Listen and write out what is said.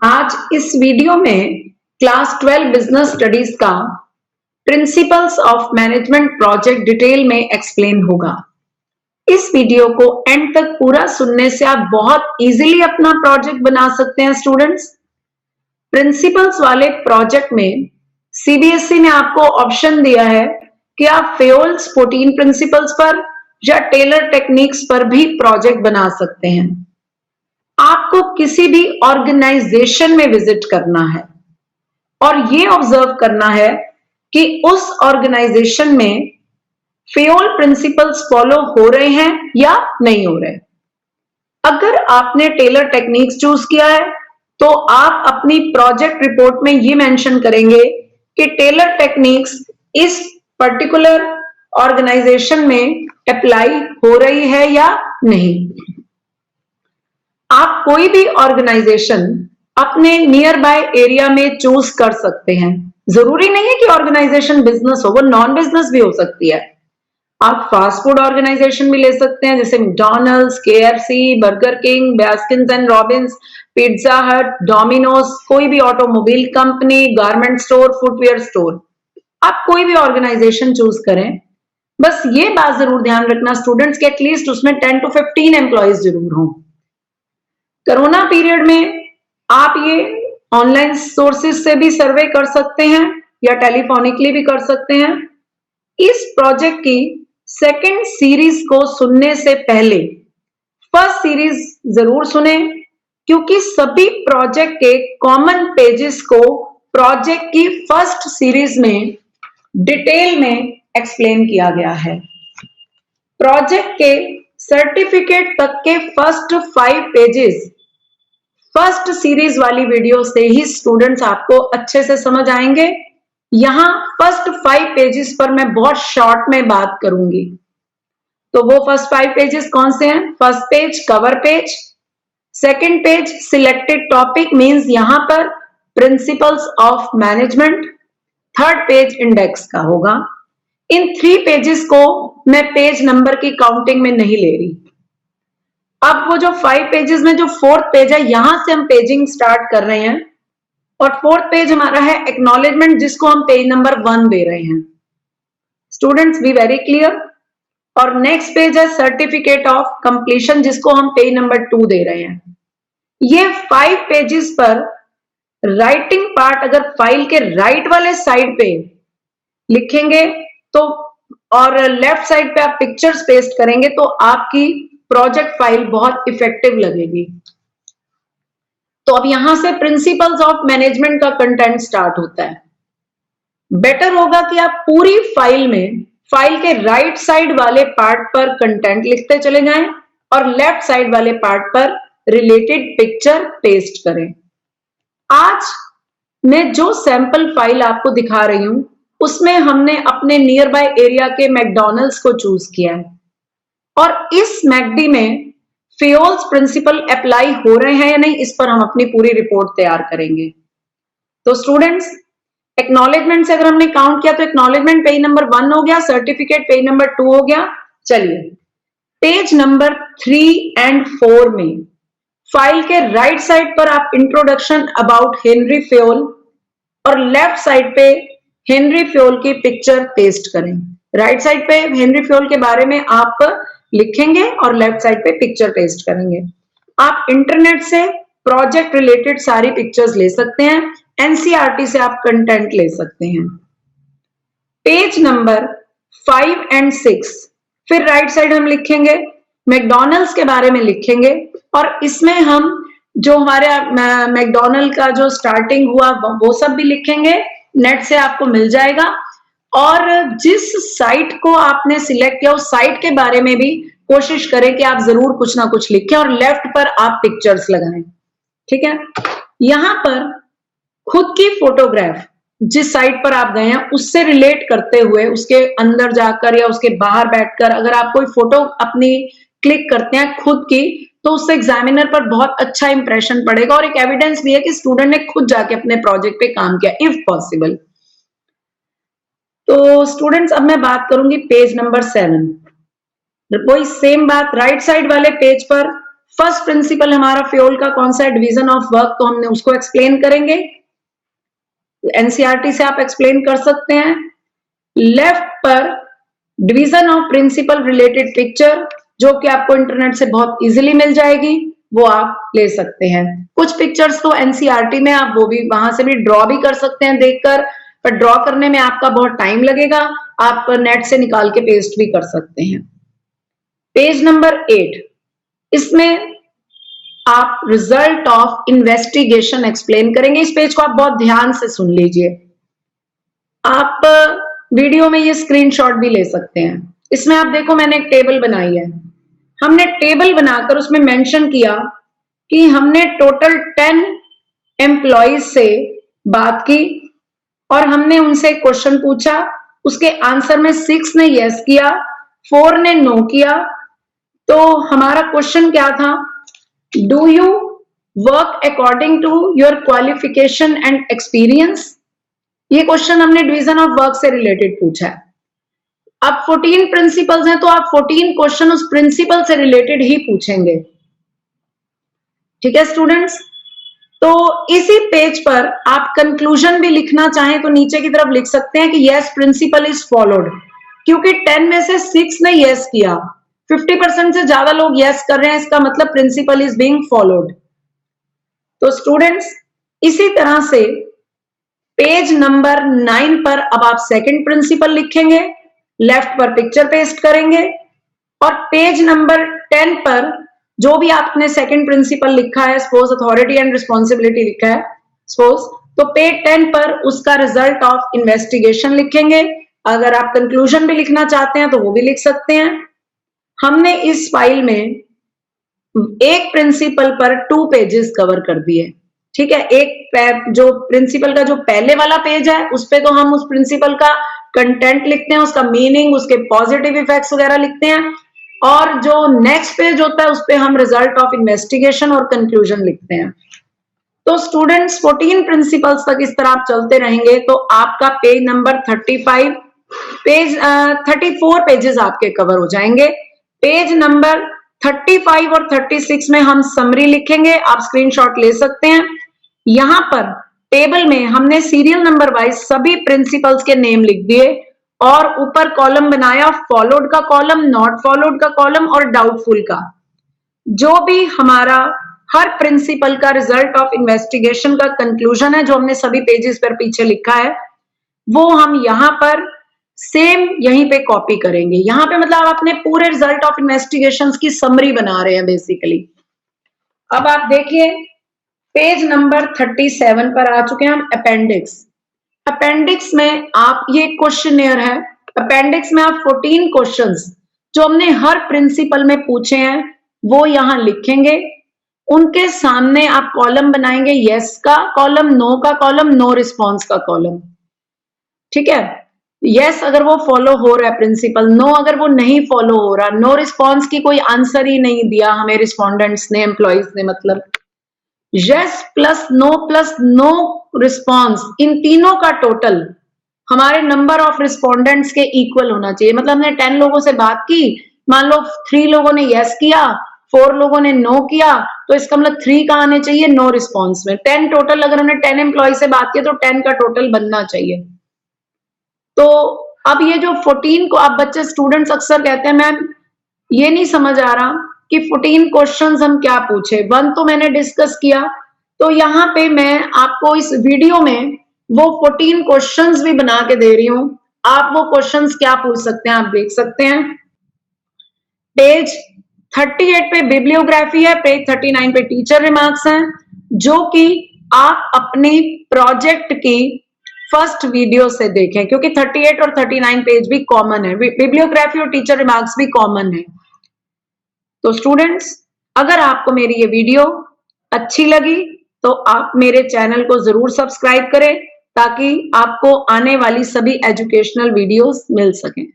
आज इस वीडियो में क्लास 12 बिजनेस स्टडीज का principles of management project detail में एक्सप्लेन होगा। इस वीडियो को एंड तक पूरा सुनने से आप बहुत इजीली अपना प्रोजेक्ट बना सकते हैं स्टूडेंट्स। प्रिंसिपल्स वाले प्रोजेक्ट में सीबीएसई ने आपको ऑप्शन दिया है कि आप फेयोल्स 14 प्रिंसिपल्स पर या टेलर टेक्निक्स पर भी प्रोजेक्ट बना सकते हैं। आपको किसी भी ऑर्गेनाइजेशन में विजिट करना है और ये ऑब्जर्व करना है कि उस ऑर्गेनाइजेशन में फेयोल प्रिंसिपल्स फॉलो हो रहे हैं या नहीं हो रहे। अगर आपने टेलर टेक्निक्स चूज किया है तो आप अपनी प्रोजेक्ट रिपोर्ट में ये मेंशन करेंगे कि टेलर टेक्निक्स इस पर्टिकुलर ऑर्गेनाइजेशन में अप्लाई हो रही है या नहीं। आप कोई भी ऑर्गेनाइजेशन अपने नियर बाय एरिया में चूज कर सकते हैं। जरूरी नहीं है कि ऑर्गेनाइजेशन बिजनेस हो, वो नॉन बिजनेस भी हो सकती है। आप फास्ट फूड ऑर्गेनाइजेशन भी ले सकते हैं, जैसे McDonald's, KFC, Burger King, Baskins and Robbins, Pizza Hut, Domino's, कोई भी automobile company, garment store, footwear store. आप कोई भी ऑर्गेनाइजेशन चूज करें, बस ये बात जरूर ध्यान रखना स्टूडेंट्स के एटलीस्ट उसमें 10 to 15 एम्प्लॉइज जरूर हों। कोरोना पीरियड में आप ये ऑनलाइन सोर्सेज से भी सर्वे कर सकते हैं या टेलीफोनिकली भी कर सकते हैं। इस प्रोजेक्ट की सेकंड सीरीज को सुनने से पहले फर्स्ट सीरीज जरूर सुने, क्योंकि सभी प्रोजेक्ट के कॉमन पेजेस को प्रोजेक्ट की फर्स्ट सीरीज में डिटेल में एक्सप्लेन किया गया है। प्रोजेक्ट के सर्टिफिकेट तक के फर्स्ट 5 पेजेस फर्स्ट सीरीज वाली वीडियो से ही स्टूडेंट्स आपको अच्छे से समझ आएंगे। यहां फर्स्ट 5 पेजेस पर मैं बहुत शॉर्ट में बात करूंगी। तो वो फर्स्ट 5 पेजेस कौन से हैं? First page cover page, second page selected topic means यहां पर principles of management, third page index का होगा। इन 3 पेजेस को मैं पेज नंबर की काउंटिंग में नहीं ले रही। अब वो जो 5 पेजेस में जो 4th पेज है, यहां से हम पेजिंग स्टार्ट कर रहे हैं और 4th पेज हमारा है एक्नॉलेजमेंट, जिसको हम पेज नंबर 1 दे रहे हैं। Students be very clear. और नेक्स्ट पेज है सर्टिफिकेट ऑफ कंप्लीशन, जिसको हम पेज नंबर 2 दे रहे हैं। ये 5 पेजेस पर राइटिंग पार्ट अगर फाइल के राइट वाले साइड पे लिखेंगे तो और लेफ्ट साइड पे आप पिक्चर्स पेस्ट करेंगे तो आपकी प्रोजेक्ट फाइल बहुत इफेक्टिव लगेगी। तो अब यहां से प्रिंसिपल्स ऑफ मैनेजमेंट का कंटेंट स्टार्ट होता है। बेटर होगा कि आप पूरी फाइल में फाइल के राइट साइड वाले पार्ट पर कंटेंट लिखते चले जाएं और लेफ्ट साइड वाले पार्ट पर रिलेटेड पिक्चर पेस्ट करें। आज मैं जो सैंपल फाइल आपको दिखा रही हूं उसमें हमने अपने नियर बाय एरिया के मैकडॉनल्ड्स को चूज किया है और इस मैकडी में फेयोल्स प्रिंसिपल अप्लाई हो रहे हैं या नहीं, इस पर हम अपनी पूरी रिपोर्ट तैयार करेंगे। तो स्टूडेंट्स, एक्नॉलेजमेंट से अगर हमने काउंट किया तो एक्नॉलेजमेंट पेज नंबर 1 हो गया, सर्टिफिकेट पेज नंबर 2 हो गया। चलिए पेज नंबर 3 and 4 में फाइल के राइट साइड पर आप इंट्रोडक्शन अबाउट हेनरी फेयोल और लेफ्ट साइड पे हेनरी फेयोल की पिक्चर पेस्ट करें। राइट साइड पे हेनरी फेयोल के बारे में आप लिखेंगे और लेफ्ट साइड पे पिक्चर पेस्ट करेंगे। आप इंटरनेट से प्रोजेक्ट रिलेटेड सारी पिक्चर्स ले सकते हैं, एनसीईआरटी से आप कंटेंट ले सकते हैं। पेज नंबर 5 and 6 फिर राइट साइड हम लिखेंगे, मैकडॉनल्ड्स के बारे में लिखेंगे और इसमें हम जो हमारे मैकडॉनल्ड का जो स्टार्टिंग हुआ वो सब भी लिखेंगे, नेट से आपको मिल जाएगा। और जिस साइट को आपने सिलेक्ट किया उस साइट के बारे में भी कोशिश करें कि आप जरूर कुछ ना कुछ लिखें और लेफ्ट पर आप पिक्चर्स लगाएं। ठीक है, यहां पर खुद की फोटोग्राफ जिस साइट पर आप गए हैं उससे रिलेट करते हुए उसके अंदर जाकर या उसके बाहर बैठकर अगर आप कोई फोटो अपनी क्लिक करते हैं खुद की, तो उससे एग्जामिनर पर बहुत अच्छा इंप्रेशन पड़ेगा और एक एविडेंस भी है कि स्टूडेंट ने खुद जाके अपने प्रोजेक्ट पे काम किया इफ पॉसिबल। तो स्टूडेंट्स अब मैं बात करूंगी पेज नंबर 7। वही सेम बात, राइट साइड वाले पेज पर फर्स्ट प्रिंसिपल हमारा फ्यूल का कौन सा है, डिवीजन ऑफ वर्क, तो हमने उसको एक्सप्लेन करेंगे, एनसीईआरटी से आप एक्सप्लेन कर सकते हैं। लेफ्ट पर division of principle related picture, जो कि आपको इंटरनेट से बहुत इजीली मिल जाएगी, वो आप ले सकते हैं। कुछ पिक्चर्स तो एनसीईआरटी में आप वो भी वहां से भी ड्रॉ भी कर सकते हैं देखकर, पर ड्रॉ करने में आपका बहुत टाइम लगेगा, आप नेट से निकाल के पेस्ट भी कर सकते हैं। पेज नंबर 8, इसमें आप रिजल्ट ऑफ इन्वेस्टिगेशन एक्सप्लेन करेंगे। इस पेज को आप बहुत ध्यान से सुन लीजिए, आप वीडियो में ये स्क्रीनशॉट भी ले सकते हैं। इसमें आप देखो मैंने एक टेबल बनाई है, हमने टेबल बनाकर उसमें मेंशन किया कि हमने टोटल 10 एम्प्लॉइज से बात की और हमने उनसे क्वेश्चन पूछा, उसके आंसर में 6 ने यस किया, 4 ने नो किया। तो हमारा क्वेश्चन क्या था, do you work according to your qualification and experience. ये क्वेश्चन हमने डिवीजन ऑफ वर्क से रिलेटेड पूछा है। अब 14 प्रिंसिपल्स हैं तो आप 14 क्वेश्चन उस प्रिंसिपल से रिलेटेड ही पूछेंगे, ठीक है स्टूडेंट्स। तो इसी पेज पर आप कंक्लूजन भी लिखना चाहें तो नीचे की तरफ लिख सकते हैं कि यस प्रिंसिपल इज फॉलोड, क्योंकि 10 में से 6 ने यस किया, 50% से ज्यादा लोग यस कर रहे हैं, इसका मतलब प्रिंसिपल इज बीइंग फॉलोड। तो स्टूडेंट्स इसी तरह से पेज नंबर 9 पर अब आप सेकंड प्रिंसिपल लिखेंगे, लेफ्ट पर पिक्चर पेस्ट करेंगे, और पेज नंबर 10 पर जो भी आपने सेकंड प्रिंसिपल लिखा है, सपोज अथॉरिटी एंड रिस्पॉन्सिबिलिटी लिखा है सपोज, तो पेज 10 पर उसका रिजल्ट ऑफ इन्वेस्टिगेशन लिखेंगे। अगर आप कंक्लूजन भी लिखना चाहते हैं तो वो भी लिख सकते हैं। हमने इस फाइल में एक प्रिंसिपल पर 2 पेजेस कवर कर दिए, ठीक है। एक जो प्रिंसिपल का जो पहले वाला पेज है उस पे तो हम उस प्रिंसिपल का कंटेंट लिखते हैं, उसका मीनिंग, उसके पॉजिटिव इफेक्ट्स वगैरह लिखते हैं, और जो नेक्स्ट पेज होता है उस पे हम रिजल्ट ऑफ इन्वेस्टिगेशन और कंक्लूजन लिखते हैं। तो स्टूडेंट्स 14 प्रिंसिपल्स तक इस तरह आप चलते रहेंगे तो आपका पेज नंबर 34 पेजेस आपके कवर हो जाएंगे। पेज नंबर 35 और 36 में हम समरी लिखेंगे, आप स्क्रीनशॉट ले सकते हैं। यहां पर टेबल में हमने सीरियल नंबर वाइज सभी प्रिंसिपल्स के नेम लिख दिए और ऊपर कॉलम बनाया, फॉलोड का कॉलम, नॉट फॉलोड का कॉलम और डाउटफुल का। जो भी हमारा हर प्रिंसिपल का रिजल्ट ऑफ इन्वेस्टिगेशन का कंक्लूजन है, जो हमने सभी पेजेस पर पीछे लिखा है, वो हम यहाँ पर सेम यहीं पे कॉपी करेंगे। यहाँ पे मतलब आप अपने पूरे रिजल्ट ऑफ इन्वेस्टिगेशन की समरी बना रहे हैं बेसिकली। अब आप देखिए पेज नंबर 37 पर आ चुके हैं हम, अपेंडिक्स। अपेंडिक्स में आप ये क्वेश्चनियर है, अपेंडिक्स में आप 14 क्वेश्चंस जो हमने हर प्रिंसिपल में पूछे हैं वो यहां लिखेंगे। उनके सामने आप कॉलम बनाएंगे, यस का कॉलम, नो का कॉलम, नो रिस्पॉन्स का कॉलम, ठीक है। यस अगर वो फॉलो हो रहा है प्रिंसिपल, नो अगर वो नहीं फॉलो हो रहा, नो रिस्पॉन्स की कोई आंसर ही नहीं दिया हमें रिस्पोंडेंट्स ने, एम्प्लॉइज ने, मतलब यस प्लस नो रिस्पॉन्स, इन तीनों का टोटल हमारे नंबर ऑफ रिस्पोंडेंट्स के इक्वल होना चाहिए। मतलब हमने 10 लोगों से बात की, मान लो 3 लोगों ने यस किया, 4 लोगों ने नो किया, तो इसका मतलब 3 का आने चाहिए नो रिस्पॉन्स में। 10 टोटल, अगर हमने 10 एम्प्लॉय से बात की तो 10 का टोटल बनना चाहिए। तो अब ये जो 14 को आप बच्चे स्टूडेंट्स अक्सर कहते हैं मैम ये नहीं समझ आ रहा कि 14 क्वेश्चंस हम क्या पूछे, 1 तो मैंने डिस्कस किया, तो यहाँ पे मैं आपको इस वीडियो में वो 14 क्वेश्चंस भी बना के दे रही हूँ। आप वो क्वेश्चंस क्या पूछ सकते हैं आप देख सकते हैं। पेज 38 पे बिब्लियोग्राफी है, पेज 39 पे टीचर रिमार्क्स हैं, जो कि आप अपनी प्रोजेक्ट की फर्स्ट वीडियो से देखें, क्योंकि 38 और 39 पेज भी कॉमन है, बिब्लियोग्राफी और टीचर रिमार्क्स भी कॉमन है। तो स्टूडेंट्स अगर आपको मेरी ये वीडियो अच्छी लगी तो आप मेरे चैनल को जरूर सब्सक्राइब करें ताकि आपको आने वाली सभी एजुकेशनल वीडियोस मिल सकें।